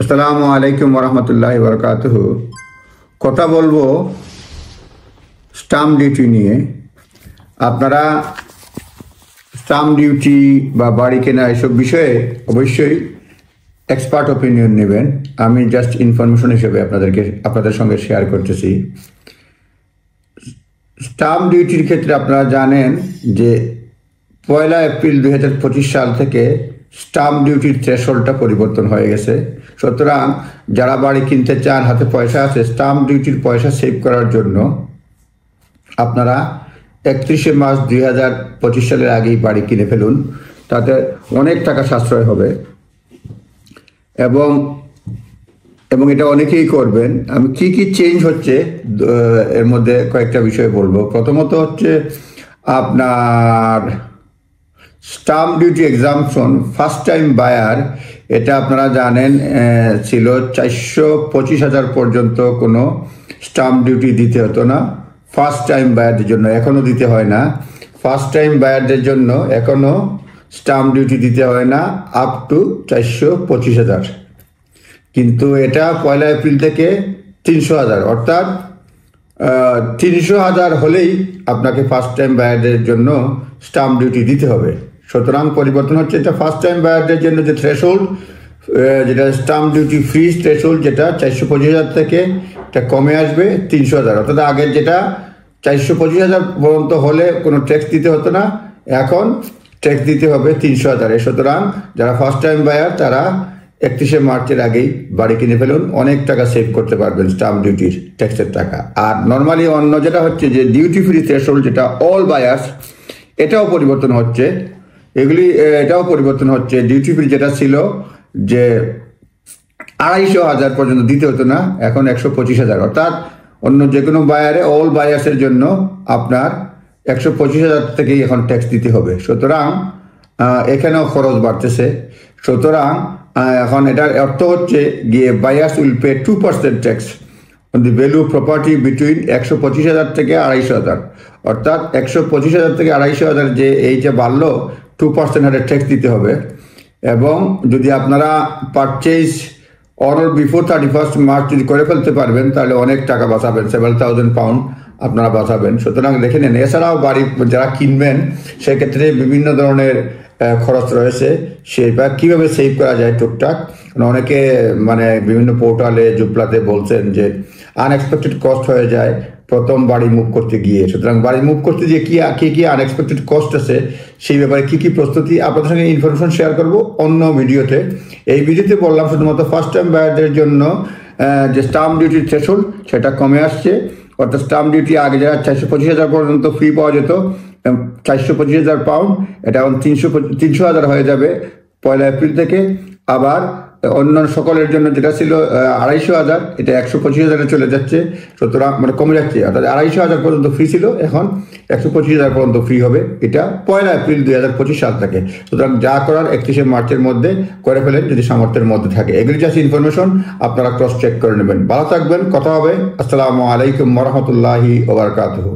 আসসালামু আলাইকুম ওরহমতুল্লাহি বারাকাতুহু। কথা বলবো স্টাম্প ডিউটি নিয়ে। আপনারা স্টাম্প ডিউটি বা বাড়ি কেনা এসব বিষয়ে অবশ্যই এক্সপার্ট ওপিনিয়ন নেবেন। আমি জাস্ট ইনফরমেশন হিসেবে আপনাদের সঙ্গে শেয়ার করতেছি। স্টাম্প ডিউটির ক্ষেত্রে আপনারা জানেন যে 1 এপ্রিল 2025 সাল থেকে স্টাম্প ডিউটির থ্রেশহোল্ডটা পরিবর্তন হয়ে গেছে। সুতরাং যারা বাড়ি কিনতে চান, হাতে পয়সা আছে, স্টাম্প ডিউটির পয়সা সেভ করার জন্য আপনারা 31 মার্চ 2025 সালের আগেই বাড়ি কিনে ফেলুন। তাতে অনেক টাকা সাশ্রয় হবে এবং এবং এটা অনেকেই করবেন। আমি কি চেঞ্জ হচ্ছে এর মধ্যে কয়েকটা বিষয় বলবো। প্রথমত হচ্ছে আপনার stamp duty exemption first time buyer, এটা আপনারা জানেন ছিল 425,000 পর্যন্ত কোনো স্টাম্প ডিউটি দিতে হতো না ফার্স্ট টাইম বায়ারদের জন্য। এখনও দিতে হয় না। ফার্স্ট টাইম বায়ারদের জন্য এখনও স্টাম্প ডিউটি দিতে হয় না আপ টু 425,000। কিন্তু এটা 1 এপ্রিল থেকে 300,000, অর্থাৎ 300,000 হলেই আপনাকে ফার্স্ট টাইম বায়ারদের জন্য স্টাম্প ডিউটি দিতে হবে। সুতরাং পরিবর্তন হচ্ছে এটা ফার্স্ট টাইম বায়ারদের জন্য যে থ্রেশহোল্ড, যেটা স্টাম্প ডিউটি ফ্রি থ্রেশহোল্ড, যেটা 425,000 থেকে এটা কমে আসবে 300,000। অর্থাৎ আগের যেটা 425,000 পর্যন্ত হলে কোনো ট্যাক্স দিতে হতো না, এখন ট্যাক্স দিতে হবে 300,000। সুতরাং যারা ফার্স্ট টাইম বায়ার তারা 31 মার্চের আগেই বাড়ি কিনে ফেলুন, অনেক টাকা সেভ করতে পারবেন স্টাম্প ডিউটির ট্যাক্সের টাকা। আর নর্মালি অন্য যেটা হচ্ছে যে ডিউটি ফ্রি থ্রেশহোল্ড, যেটা অল বায়ার্স, এটাও পরিবর্তন হচ্ছে। এটাও পরিবর্তন হচ্ছে। ডিউটি ফ্রি যেটা ছিল যে 250,000 পর্যন্ত দিতে হতো না, এখন 125,000। অর্থাৎ অন্য যে কোনো বায়ারে, অল বায়ার্সের জন্য আপনার 125,000 থেকেই এখন ট্যাক্স দিতে হবে। সুতরাং এখানেও খরচ বাড়তেছে। সুতরাং এখন এটার অর্থ হচ্ছে গিয়ে buyers will pay 2% tax on the value of property between 125,000 থেকে 250,000। অর্থাৎ 125,000 থেকে 250,000 যে এই যে বাড়লো, 2% হারে ট্যাক্স দিতে হবে। এবং যদি আপনারা purchase on or before 31 March যদি করে ফেলতে পারবেন, তাহলে অনেক টাকা বাঁচাবেন, several thousand pound আপনারা বাঁচাবেন। সুতরাং দেখে নেন। এছাড়াও বাড়ি যারা কিনবেন সেক্ষেত্রে বিভিন্ন ধরনের খরচ রয়েছে, সেটা কীভাবে সেভ করা যায় টুকটাক। অনেকে বিভিন্ন পোর্টালে, জুপলাতে বলছেন যে আনএক্সপেক্টেড কস্ট হয়ে যায় প্রথম বাড়ি মুভ করতে গিয়ে। সুতরাং বাড়ি মুভ করতে গিয়ে কি আনএক্সপেক্টেড কস্ট আছে, সেই ব্যাপারে কি প্রস্তুতি, আপনাদের সঙ্গে ইনফরমেশন শেয়ার করব অন্য ভিডিওতে। এই ভিডিওতে বললাম শুধুমাত্র ফার্স্ট টাইম বায়ারদের জন্য যে স্টাম্প ডিউটির থ্রেশহোল্ড সেটা কমে আসছে। অর্থাৎ স্টাম্প ডিউটি আগে যারা 425,000 পর্যন্ত ফ্রি পাওয়া যেত, 425,000 পাউন্ড, এটা এখন 300,000 হয়ে যাবে 1 এপ্রিল থেকে। আবার অন্য সকলের জন্য যেটা ছিল 250,000, এটা 125,000 চলে যাচ্ছে। সুতরাং কমে যাচ্ছে। অর্থাৎ 250,000 পর্যন্ত ফ্রি ছিল, এখন 125,000 পর্যন্ত ফ্রি হবে। এটা 1 এপ্রিল 2025 সাল থেকে। সুতরাং যা করার 31 মার্চের মধ্যে করে ফেলেন, যদি সামর্থ্যের মধ্যে থাকে। এগুলি জাস্ট ইনফরমেশন, আপনারা ক্রস চেক করে নেবেন। ভালো থাকবেন, কথা হবে। আসসালামু আলাইকুম ওয়া রাহমাতুল্লাহি ওয়া বারাকাতুহু।